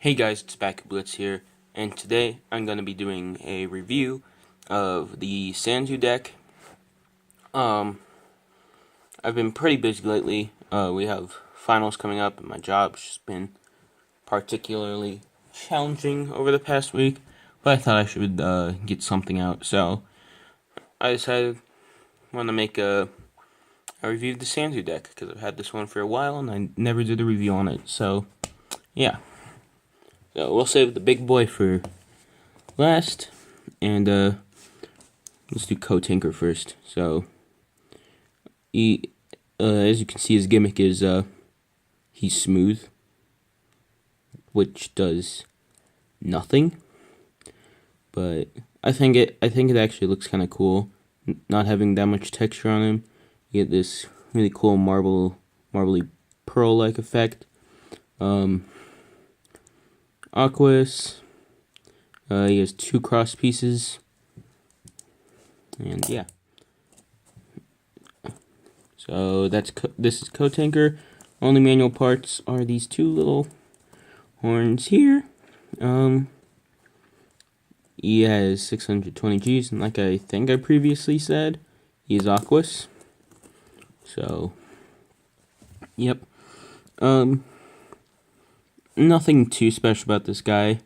Hey guys, it's Bakugan here, and today I'm going to be doing a review of the Sanzu deck. I've been pretty busy lately. We have finals coming up, and my job's just been particularly challenging over the past week, but I thought I should get something out, so I decided I want to make a review of the Sanzu deck, because I've had this one for a while, and I never did a review on it, so yeah. So we'll save the big boy for last, and let's do Co-Tinker first. So, as you can see, his gimmick is he's smooth, which does nothing. But I think it actually looks kind of cool, not having that much texture on him. You get this really cool marbly pearl-like effect. Aquas. He has 2 cross pieces, and yeah. So this is Co-Tinker. Only manual parts are these 2 little horns here. He has 620 Gs, and like I think I previously said, he is Aquas. So, yep. Nothing too special about this guy.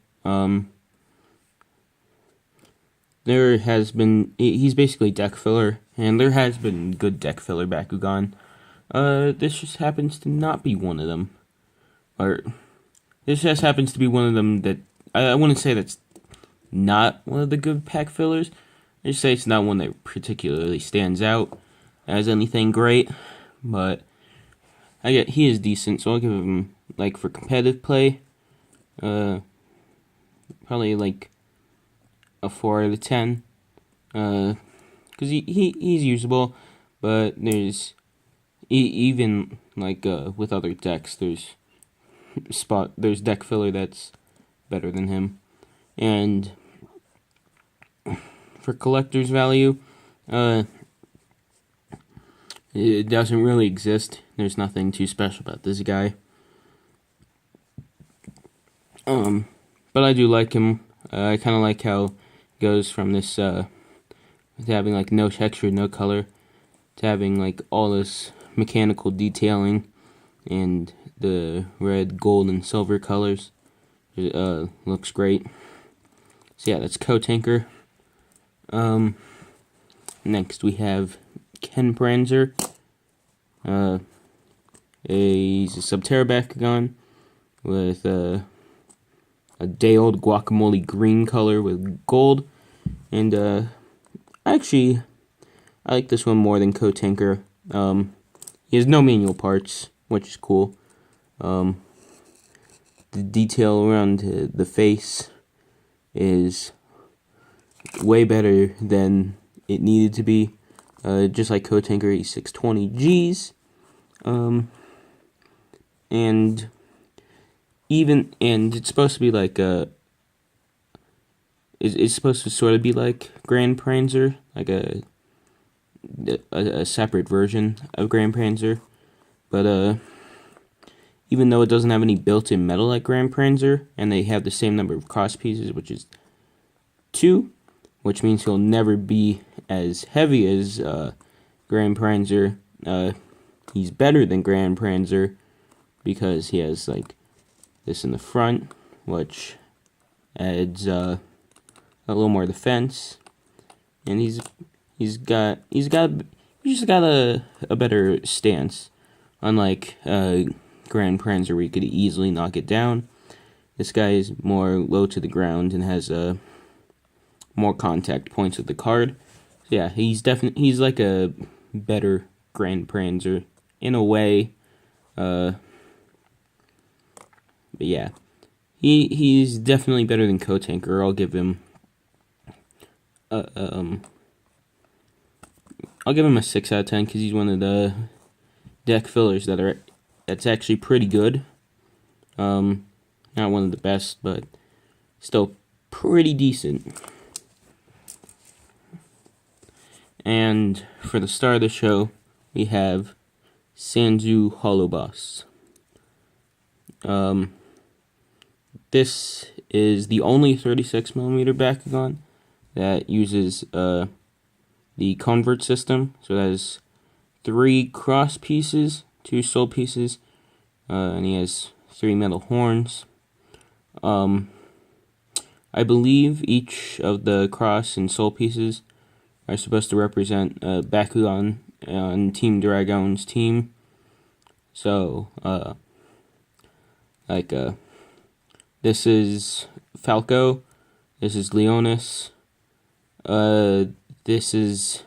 There has been, he's basically deck filler, and there has been good deck filler Bakugan. This just happens to not be one of them. Or, this just happens to be one of them that, I wouldn't say that's not one of the good pack fillers. I just say it's not one that particularly stands out as anything great, but he is decent, so I'll give him, like, for competitive play, probably, like, a 4 out of 10, because he's usable, but there's, even, like, with other decks, there's deck filler that's better than him, and for collector's value, it doesn't really exist. There's nothing too special about this guy. But I do like him. I kind of like how it goes from this, to having, like, no texture, no color, to having, like, all this mechanical detailing, and the red, gold, and silver colors. It, looks great. So yeah, that's Co-Tinker. Next we have Ken Pranzer. He's a Subterra Bakugan with a day-old guacamole green color with gold, and I like this one more than Co-Tinker. He has no manual parts, which is cool. The detail around the face is way better than it needed to be. Just like Co-Tinker, he's 620 Gs. And it's supposed to be like it's supposed to sort of be like Grand Pranzer, like a separate version of Grand Pranzer, but even though it doesn't have any built-in metal like Grand Pranzer, and they have the same number of cross pieces, which is 2, which means he'll never be as heavy as Grand Pranzer. He's better than Grand Pranzer because he has, like, this in the front, which adds a little more defense, and he's just got a better stance, unlike Grand Pranzer, where you could easily knock it down. This guy is more low to the ground and has more contact points with the card. So yeah, he's like a better Grand Pranzer in a way. But yeah, he's definitely better than Co-Tinker. I'll give him a 6 out of 10 because he's one of the deck fillers that's actually pretty good. Not one of the best, but still pretty decent. And for the star of the show, we have Sanzu Hollow Boss. this is the only 36mm Bakugan that uses the convert system. So that is 3 cross pieces, 2 soul pieces, and he has 3 metal horns. I believe each of the cross and soul pieces are supposed to represent Bakugan on Team Dragon's team. So, this is Falco, this is Leonis, this is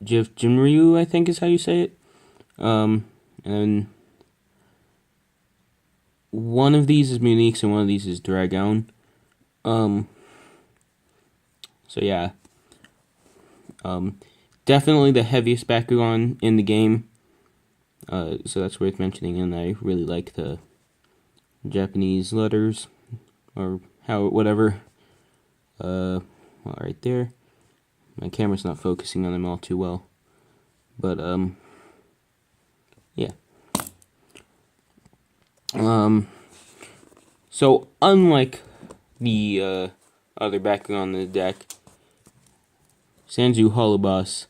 Jinryu, I think is how you say it. And one of these is Munix and one of these is Dragon. So yeah. Definitely the heaviest Bakugan in the game. So that's worth mentioning, and I really like the Japanese letters, or whatever. Right there. My camera's not focusing on them all too well. But, yeah. So unlike the other Bakugan on the deck, Sanzu Hollow Boss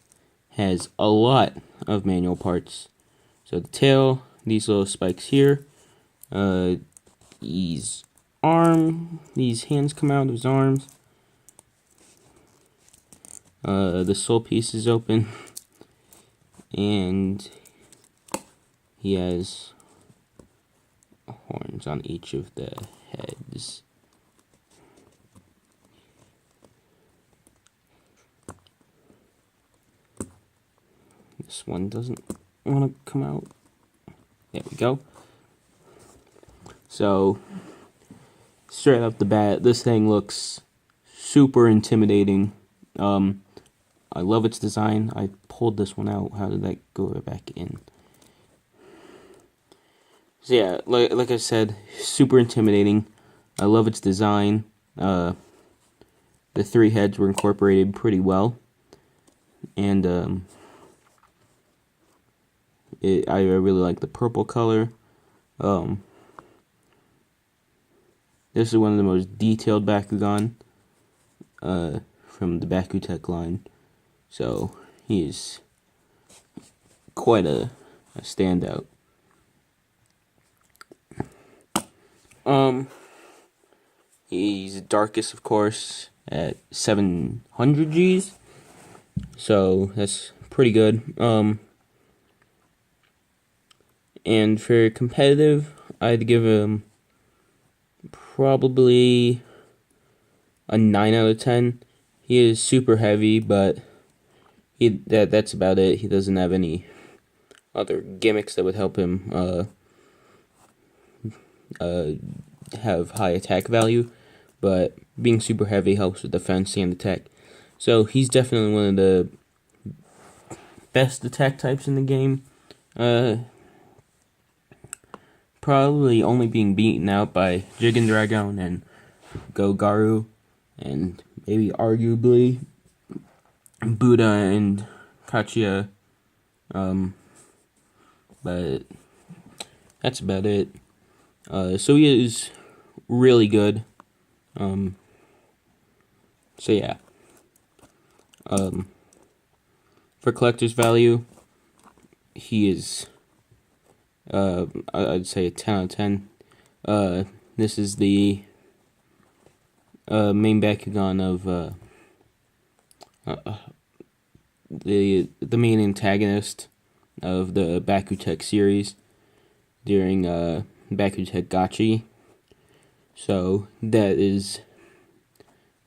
has a lot of manual parts. So the tail, these little spikes here, these hands come out of his arms, the soul piece is open, and he has horns on each of the heads. This one doesn't want to come out. There we go. So, straight up the bat, this thing looks super intimidating. I love its design. I pulled this one out. How did that go back in? So yeah, like I said, super intimidating. I love its design. The 3 heads were incorporated pretty well. And I really like the purple color. This is one of the most detailed Bakugan from the Bakutech line. So he's quite a standout. He's darkest, of course, at 700 Gs. So that's pretty good. And for competitive, I'd give him probably a 9 out of 10. He is super heavy, but that's about it. He doesn't have any other gimmicks that would help him have high attack value, but being super heavy helps with defense and attack. So he's definitely one of the best attack types in the game. Probably only being beaten out by Jigen Dragon and Gogaru, and maybe arguably Buddha and Kachiya. But that's about it. So he is really good. So yeah. For collector's value, he is I'd say a 10 out of 10. This is the main Bakugan of the main antagonist of the Bakutech series during Bakutech Gachi. So that is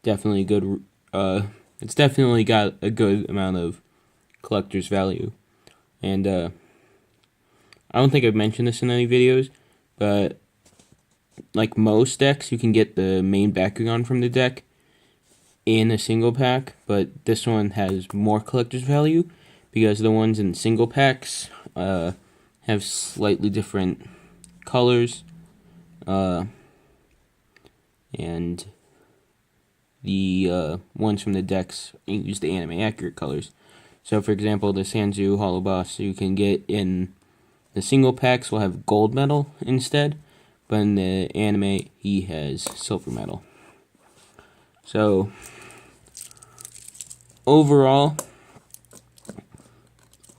definitely good. It's definitely got a good amount of collector's value, and I don't think I've mentioned this in any videos, but like most decks, you can get the main Bakugan from the deck in a single pack, but this one has more collector's value because the ones in single packs have slightly different colors, and the ones from the decks use the anime accurate colors. So, for example, the Sanzu Hollow Boss you can get in The single packs will have gold medal instead, but in the anime, he has silver medal. So, overall,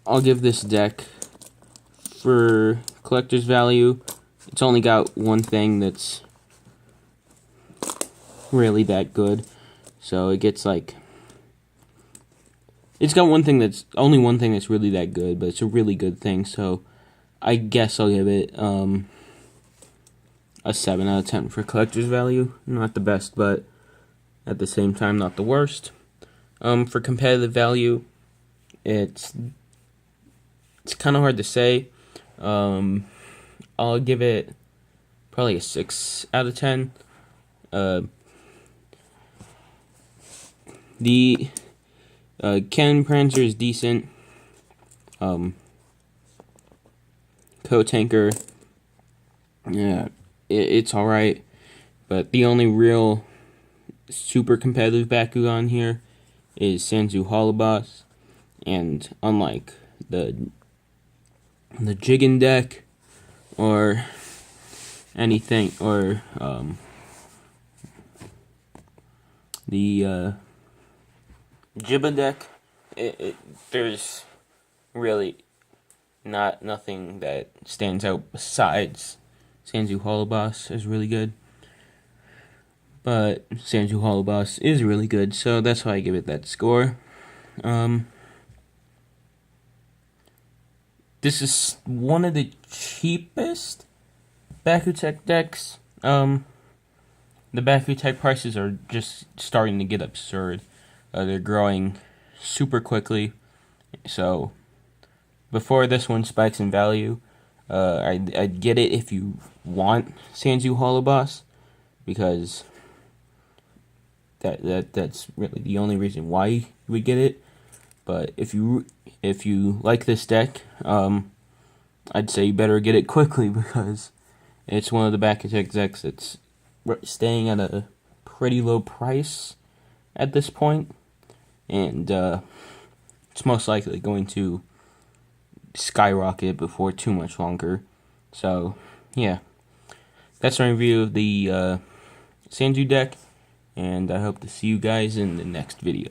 I'll give this deck, for collector's value, it's only got one thing that's really that good. So it gets like, it's got only one thing that's really that good, but it's a really good thing. So I guess I'll give it a 7 out of 10 for collector's value. Not the best, but at the same time, not the worst. For competitive value, it's kind of hard to say. I'll give it probably a 6 out of 10. The Cannon Prancer is decent. Co-Tanker, yeah, it's alright. But the only real super competitive Bakugan here is Sanzu Holoboss. And unlike the Jigen deck or anything, or the Jiba deck, there's really nothing that stands out besides Sanzu Holoboss is really good. But Sanzu Holoboss is really good, so that's why I give it that score. This is one of the cheapest Bakutech decks. The Bakutech prices are just starting to get absurd. They're growing super quickly. So before this one spikes in value, I'd get it if you want Sanzu Holoboss, because that's really the only reason why you would get it. But if you like this deck, I'd say you better get it quickly, because it's one of the Bakutech decks that's staying at a pretty low price at this point, and it's most likely going to skyrocket before too much longer. So yeah, that's my review of the Sanzu deck, and I hope to see you guys in the next video.